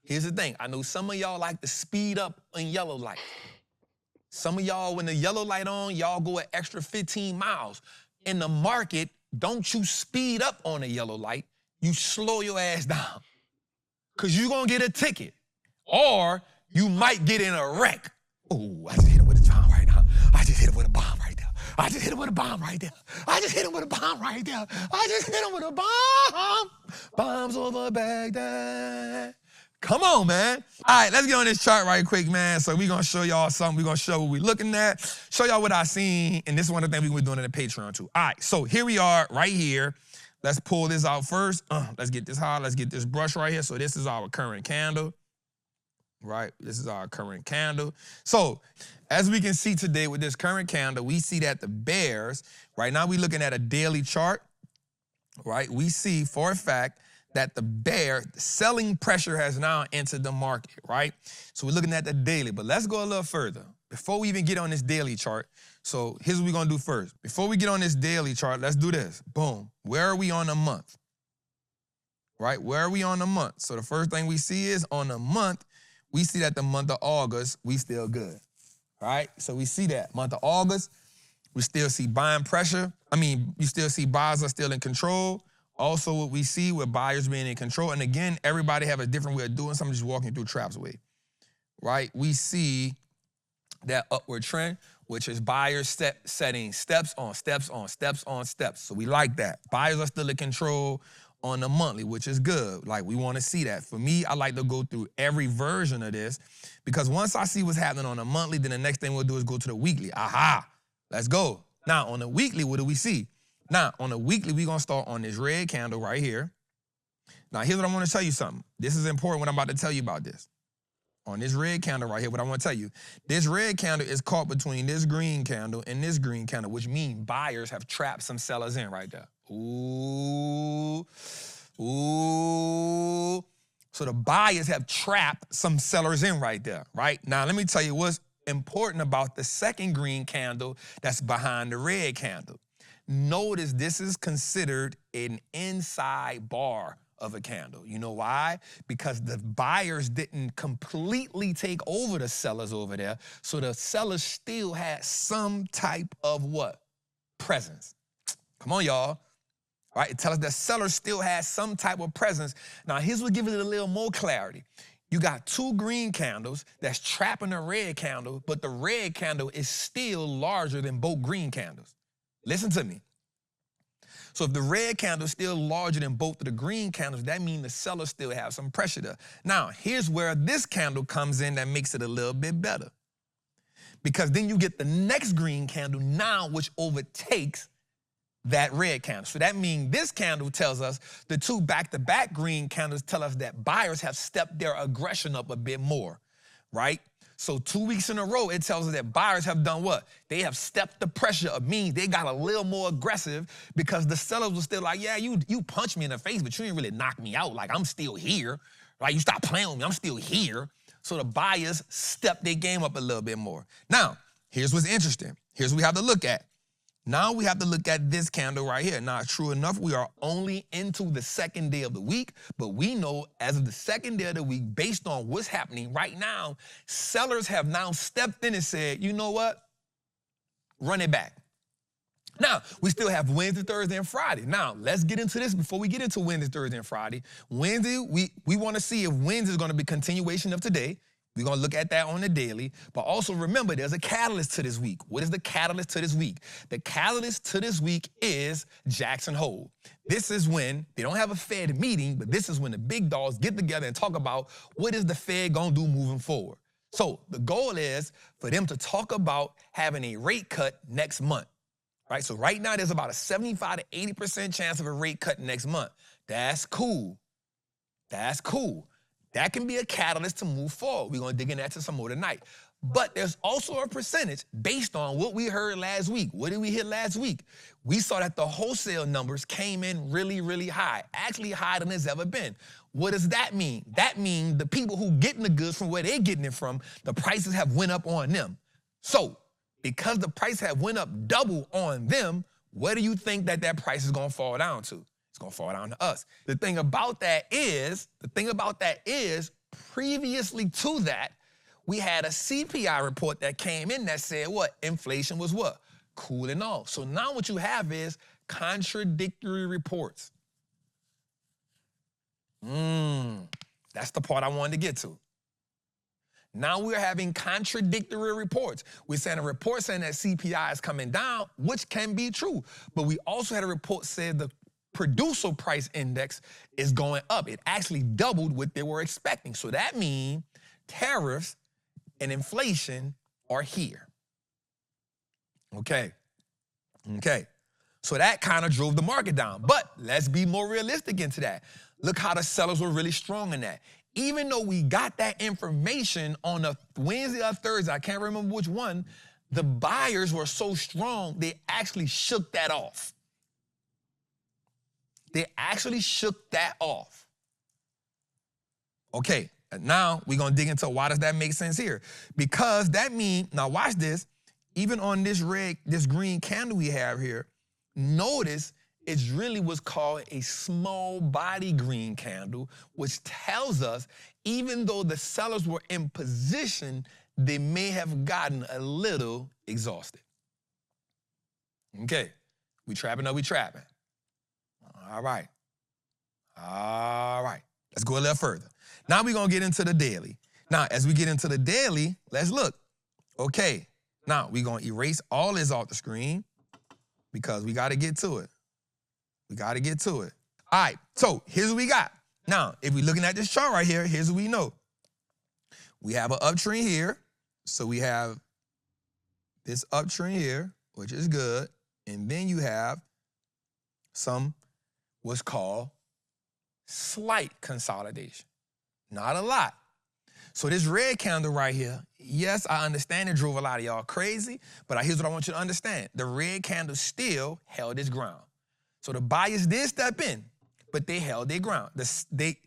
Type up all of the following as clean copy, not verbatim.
Here's the thing. I know some of y'all like to speed up in yellow light. Some of y'all, when the yellow light on, y'all go an extra 15 miles. In the market, don't you speed up on a yellow light. You slow your ass down. Because you're going to get a ticket. Or you might get in a wreck. Oh, I just hit him with a bomb right now. I just hit him with a bomb right there. I just hit him with a bomb right there. I just hit him with a bomb right there. I just hit him with a bomb. Bombs over Baghdad. Come on, man. All right, let's get on this chart right quick, man. So we're going to show y'all something. We're going to show what we're looking at, show y'all what I seen, and this is one of the things we're doing in the Patreon, too. All right, so here we are right here. Let's pull this out first. Let's get this hot. Let's get this brush right here. So this is our current candle, right? This is our current candle. So as we can see today with this current candle, we see that the bears, right now we're looking at a daily chart, right? We see for a fact that the selling pressure has now entered the market, right? So we're looking at the daily, but let's go a little further. Before we even get on this daily chart, so here's what we're gonna do first. Before we get on this daily chart, let's do this. Boom. Where are we on the month? Right? Where are we on the month? So the first thing we see is on the month, we see that the month of August, we still good. Right? So we see that. Month of August, we still see buying pressure. You still see buyers are still in control. Also, what we see with buyers being in control, and again, everybody have a different way of doing something, just walking through traps way, right? We see that upward trend, which is buyers setting steps on steps on steps on steps. So we like that. Buyers are still in control on the monthly, which is good. Like, we want to see that. For me, I like to go through every version of this because once I see what's happening on the monthly, then the next thing we'll do is go to the weekly. Aha, let's go. Now, on the weekly, what do we see? Now, on the weekly, we're going to start on this red candle right here. Now, here's what I want to tell you something. This is important what I'm about to tell you about this. On this red candle right here, what I want to tell you. This red candle is caught between this green candle and this green candle, which means buyers have trapped some sellers in right there. Ooh. Ooh. So the buyers have trapped some sellers in right there, right? Now, let me tell you what's important about the second green candle that's behind the red candle. Notice this is considered an inside bar of a candle. You know why? Because the buyers didn't completely take over the sellers over there, so the sellers still had some type of what? Presence. Come on, y'all. All right, tell us that sellers still had some type of presence. Now, here's what gives it a little more clarity. You got two green candles that's trapping a red candle, but the red candle is still larger than both green candles. Listen to me. So if the red candle is still larger than both of the green candles, that means the sellers still have some pressure there. Now, here's where this candle comes in that makes it a little bit better. Because then you get the next green candle now, which overtakes that red candle. So that means this candle tells us, the two back-to-back green candles tell us that buyers have stepped their aggression up a bit more, right? So 2 weeks in a row, it tells us that buyers have done what? They have stepped the pressure up, means they got a little more aggressive because the sellers were still like, yeah, you punched me in the face, but you didn't really knock me out. Like, I'm still here, right? You stop playing with me, I'm still here. So the buyers stepped their game up a little bit more. Now, here's what's interesting. Here's what we have to look at. Now we have to look at this candle right here. Now, true enough, we are only into the second day of the week, but we know as of the second day of the week, based on what's happening right now, sellers have now stepped in and said, you know what? Run it back. Now, we still have Wednesday, Thursday, and Friday. Now, let's get into this before we get into Wednesday, Thursday, and Friday. Wednesday, we want to see if Wednesday is going to be a continuation of today. We're going to look at that on the daily. But also remember, there's a catalyst to this week. What is the catalyst to this week? The catalyst to this week is Jackson Hole. This is when they don't have a Fed meeting, but this is when the big dogs get together and talk about what is the Fed going to do moving forward. So the goal is for them to talk about having a rate cut next month. Right? So right now, there's about a 75 to 80% chance of a rate cut next month. That's cool. That's cool. That can be a catalyst to move forward. We're going to dig into that some more tonight. But there's also a percentage based on what we heard last week. What did we hit last week? We saw that the wholesale numbers came in really, really high, actually higher than it's ever been. What does that mean? That means the people who getting the goods from where they're getting it from, the prices have went up on them. So because the price have went up double on them, where do you think that price is going to fall down to? It's going to fall down to us. The thing about that is previously to that, we had a CPI report that came in that said what? Inflation was what? Cooling off. So now what you have is contradictory reports. That's the part I wanted to get to. Now we're having contradictory reports. We're saying a report saying that CPI is coming down, which can be true. But we also had a report said the producer price index is going up. It actually doubled what they were expecting. So that means tariffs and inflation are here. Okay. So that kind of drove the market down. But let's be more realistic into that. Look how the sellers were really strong in that. Even though we got that information on a Wednesday or Thursday, I can't remember which one, the buyers were so strong, they actually shook that off. Okay, now we're going to dig into why does that make sense here? Because that means, now watch this, even on this green candle we have here, notice it's really what's called a small body green candle, which tells us even though the sellers were in position, they may have gotten a little exhausted. Okay, we trapping or we trapping? All right. Let's go a little further. Now we're going to get into the daily. Now, as we get into the daily, let's look. Okay, now we're going to erase all this off the screen because we got to get to it. All right, so here's what we got. Now, if we're looking at this chart right here, here's what we know. We have an uptrend here. So we have this uptrend here, which is good. And then you have some what's called slight consolidation. Not a lot. So this red candle right here, yes, I understand it drove a lot of y'all crazy, but here's what I want you to understand. The red candle still held its ground. So the buyers did step in, but they held their ground. They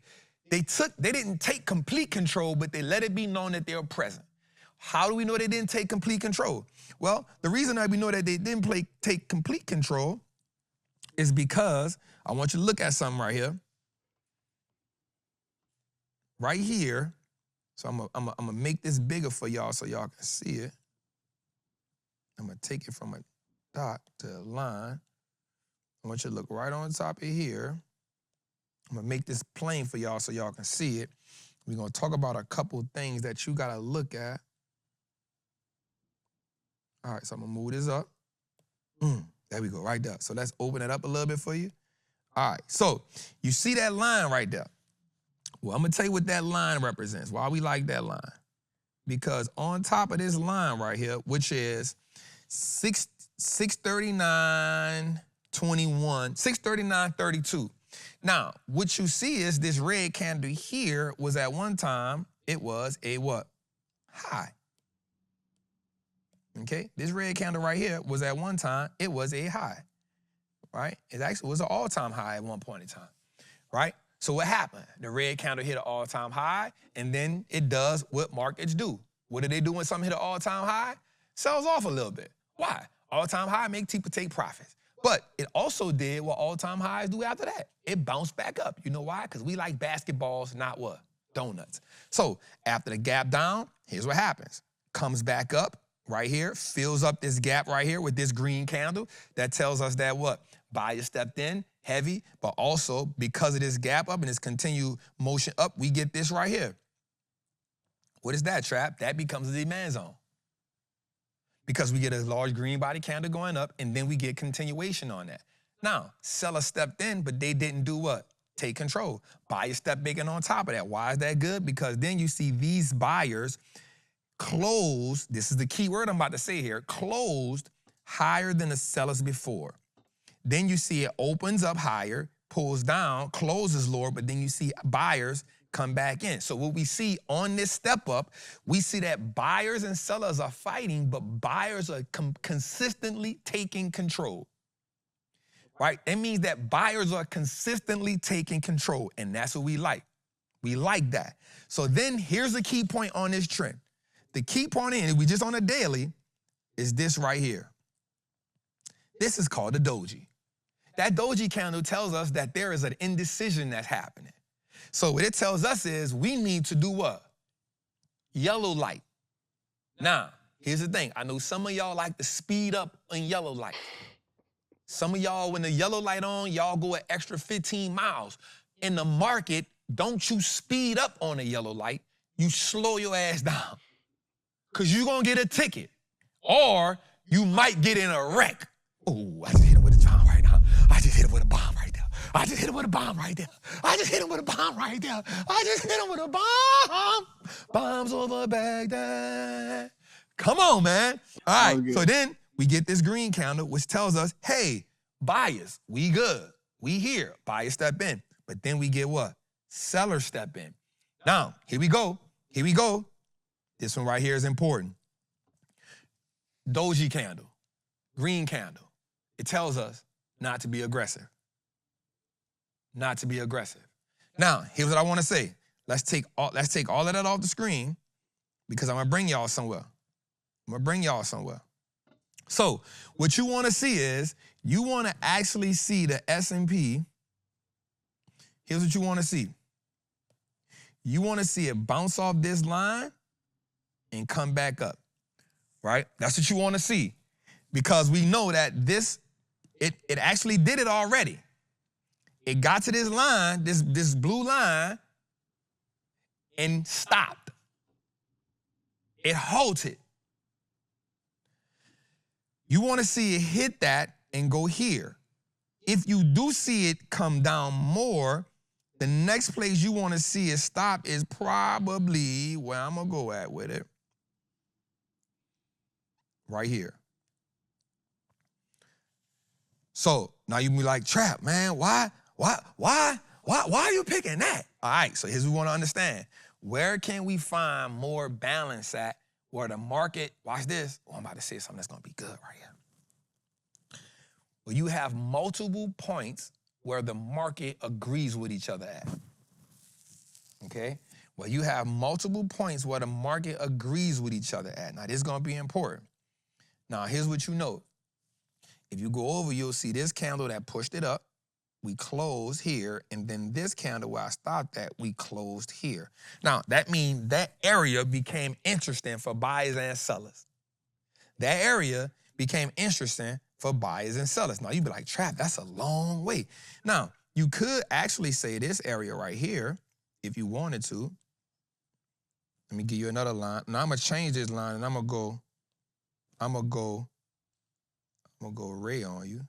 didn't take complete control, but they let it be known that they were present. How do we know they didn't take complete control? Well, the reason that we know that they didn't take complete control is because I want you to look at something right here. Right here. So I'm gonna make this bigger for y'all so y'all can see it. I'm gonna take it from a dot to a line. I want you to look right on top of here. I'm gonna make this plain for y'all so y'all can see it. We're gonna talk about a couple things that you gotta look at. All right, so I'm gonna move this up. There we go, right there. So let's open it up a little bit for you. All right, so you see that line right there. Well, I'm gonna tell you what that line represents, why we like that line. Because on top of this line right here, which is 639.21, 639.32. Now, what you see is this red candle here was at one time, it was a what? High. Okay, this red candle right here was at one time, it was a high, right? It actually was an all-time high at one point in time, right? So what happened? The red candle hit an all-time high, and then it does what markets do. What do they do when something hit an all-time high? Sells off a little bit. Why? All-time high make people take profits. But it also did what all-time highs do after that. It bounced back up. You know why? Because we like basketballs, not what? Donuts. So after the gap down, here's what happens. Comes back up right here, fills up this gap right here with this green candle. That tells us that what? Buyers stepped in heavy, but also because of this gap up and this continued motion up, we get this right here. What is that, Trap? That becomes a demand zone. Because we get a large green body candle going up, and then we get continuation on that. Now, sellers stepped in, but they didn't do what? Take control. Buyers stepped big in on top of that. Why is that good? Because then you see these buyers close, this is the key word I'm about to say here, closed higher than the sellers before. Then you see it opens up higher, pulls down, closes lower, but then you see buyers come back in. So what we see on this step up, we see that buyers and sellers are fighting, but buyers are consistently taking control, right? That means that buyers are consistently taking control, and that's what we like. We like that. So then here's the key point on this trend. The key point in, we just on a daily, is this right here. This is called the doji. That doji candle tells us that there is an indecision that's happening. So what it tells us is we need to do what? Yellow light. Now, here's the thing. I know some of y'all like to speed up in yellow light. Some of y'all, when the yellow light on, y'all go an extra 15 miles. In the market, don't you speed up on a yellow light. You slow your ass down. Because you're going to get a ticket. Or you might get in a wreck. Oh, I just hit him with a bomb right now. I just hit him with a bomb right there. I just hit him with a bomb right there. I just hit him with a bomb right there. I just hit him with a bomb. Bombs over Baghdad. Come on, man. All right, so then we get this green candle, which tells us, hey, buyers, we good. We here. Buyers step in. But then we get what? Sellers step in. Now, here we go. Here we go. This one right here is important. Doji candle, green candle. It tells us not to be aggressive. Not to be aggressive. Now, here's what I want to say. Let's take all of that off the screen because I'm going to bring y'all somewhere. I'm going to bring y'all somewhere. So what you want to see is you want to actually see the S&P. Here's what you want to see. You want to see it bounce off this line and come back up, right? That's what you want to see because we know that it actually did it already. It got to this line, this blue line, and stopped. It halted. You want to see it hit that and go here. If you do see it come down more, the next place you want to see it stop is probably where I'm going to go at with it. Right here. So now you be like, Trap, man, why are you picking that? All right, so here's what we want to understand. Where can we find more balance at where the market, watch this. Oh, I'm about to say something that's going to be good right here. Where you have multiple points where the market agrees with each other at. Okay? Well, you have multiple points where the market agrees with each other at. Now, this is going to be important. Now, here's what you know. If you go over, you'll see this candle that pushed it up. We closed here, and then this candle where I stopped at, we closed here. Now, that means that area became interesting for buyers and sellers. That area became interesting for buyers and sellers. Now, you'd be like, Trap, that's a long way. Now, you could actually say this area right here, if you wanted to. Let me give you another line. Now, I'm going to change this line, and I'm going to go ray on you.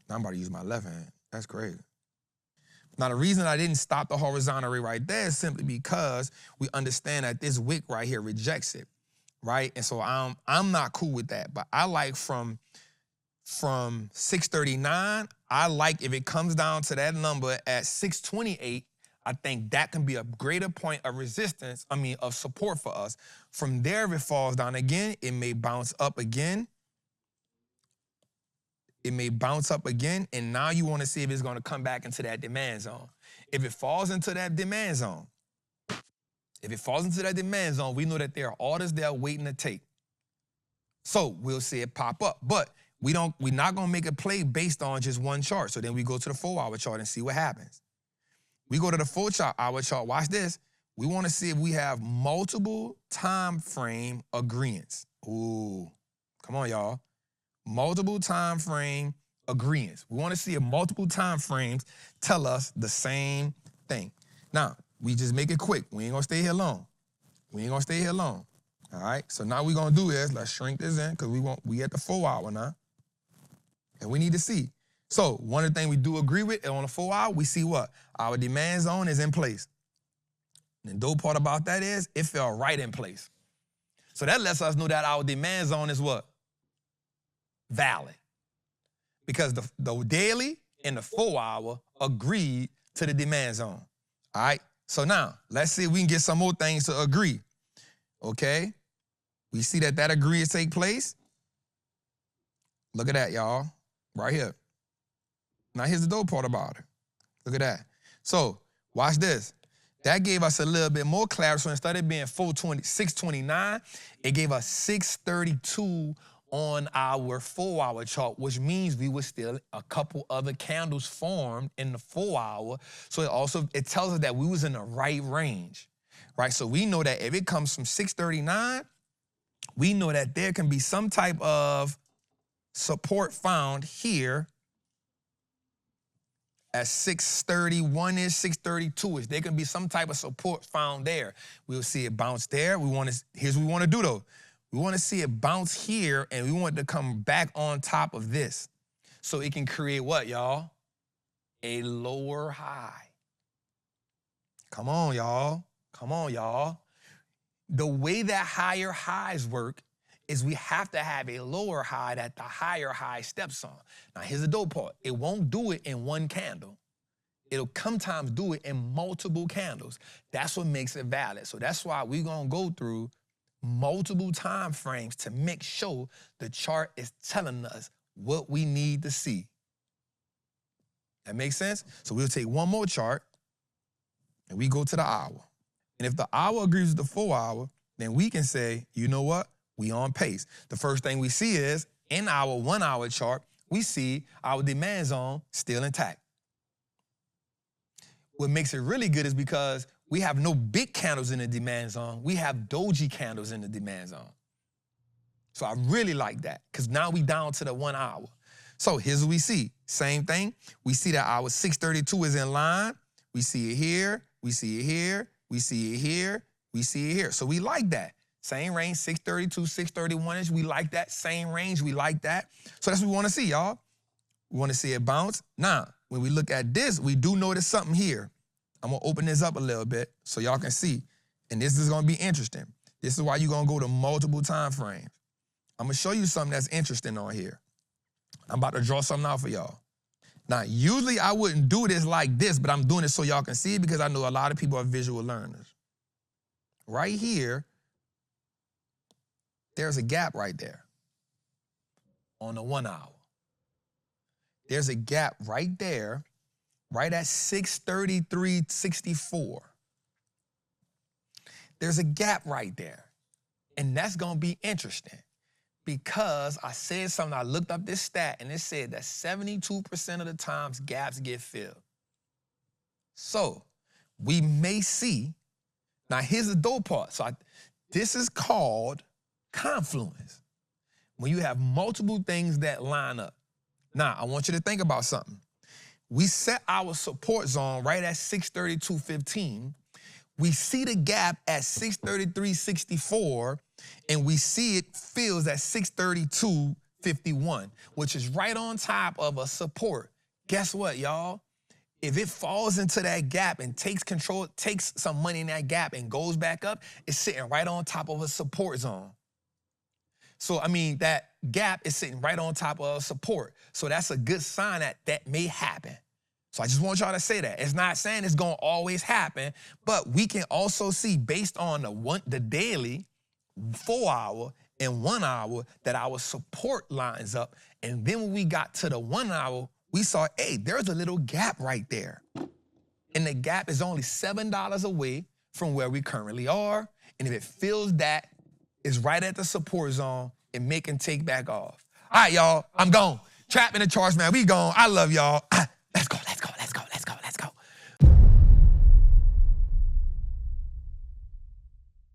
Now I'm about to use my left hand. That's great. Now, the reason I didn't stop the horizontal ray right there is simply because we understand that this wick right here rejects it, right? And so I'm not cool with that. But I like from 639, I like if it comes down to that number at 628, I think that can be a greater point of resistance, of support for us. From there, if it falls down again, it may bounce up again. It may bounce up again, and now you want to see if it's going to come back into that demand zone. If it falls into that demand zone, we know that there are orders there waiting to take. So we'll see it pop up. But we're not going to make a play based on just one chart. So then we go to the 4-hour chart and see what happens. We go to the 4-hour chart. Watch this. We want to see if we have multiple time frame agreements. Ooh, come on, y'all. Multiple time frame agreements. We want to see if multiple time frames tell us the same thing. Now, we just make it quick. We ain't going to stay here long. All right? So now we're going to do is, let's shrink this in because we at the 4-hour now. And we need to see. So one of the things we do agree with on the 4-hour, we see what? Our demand zone is in place. And the dope part about that is it fell right in place. So that lets us know that our demand zone is what? Valid. Because the daily and the 4-hour agreed to the demand zone. All right? So now, let's see if we can get some more things to agree. Okay? We see that agreement take place. Look at that, y'all. Right here. Now, here's the dope part about it. Look at that. So, watch this. That gave us a little bit more clarity. So instead of being 629, it gave us 632 on our 4-hour chart, which means we were still a couple other candles formed in the 4-hour. So it tells us that we was in the right range, right? So we know that if it comes from 639, we know that there can be some type of support found here at 631-ish, 632-ish. There can be some type of support found there. We'll see it bounce there. Here's what we want to do though. We want to see it bounce here, and we want it to come back on top of this. So it can create what, y'all? A lower high. Come on, y'all. Come on, y'all. The way that higher highs work is we have to have a lower high that the higher high steps on. Now, here's the dope part. It won't do it in one candle. It'll sometimes do it in multiple candles. That's what makes it valid. So that's why we're going to go through multiple time frames to make sure the chart is telling us what we need to see. That makes sense? So we'll take one more chart, and we go to the hour. And if the hour agrees with the 4-hour, then we can say, you know what? We on pace. The first thing we see is, in our 1-hour chart, we see our demand zone still intact. What makes it really good is because we have no big candles in the demand zone. We have doji candles in the demand zone. So I really like that, because now we down to the 1-hour. So here's what we see. Same thing. We see that our 632 is in line. We see it here. We see it here. We see it here. We see it here. So we like that. Same range, 632, 631-ish. We like that. Same range. We like that. So that's what we want to see, y'all. We want to see it bounce. Now, when we look at this, we do notice something here. I'm going to open this up a little bit so y'all can see. And this is going to be interesting. This is why you're going to go to multiple time frames. I'm going to show you something that's interesting on here. I'm about to draw something out for y'all. Now, usually I wouldn't do this like this, but I'm doing it so y'all can see it because I know a lot of people are visual learners. Right here, there's a gap right there on the 1-hour. There's a gap right there, right at 633.64. There's a gap right there. And that's going to be interesting because I said something, I looked up this stat, and it said that 72% of the times gaps get filled. So we may see, now here's the dope part. So this is called confluence. When you have multiple things that line up. Now, I want you to think about something. We set our support zone right at 632.15. We see the gap at 633.64, and we see it fills at 632.51, which is right on top of a support. Guess what, y'all? If it falls into that gap and takes control, takes some money in that gap and goes back up, it's sitting right on top of a support zone. So, I mean, that gap is sitting right on top of support. So that's a good sign that that may happen. So I just want y'all to say that. It's not saying it's going to always happen, but we can also see based on the daily, 4-hour, and 1-hour that our support lines up. And then when we got to the 1-hour, we saw, hey, there's a little gap right there. And the gap is only $7 away from where we currently are. And if it fills that, it's right at the support zone, and make and take back off. All right, y'all, I'm gone. Trapped in the charts, man. We gone. I love y'all.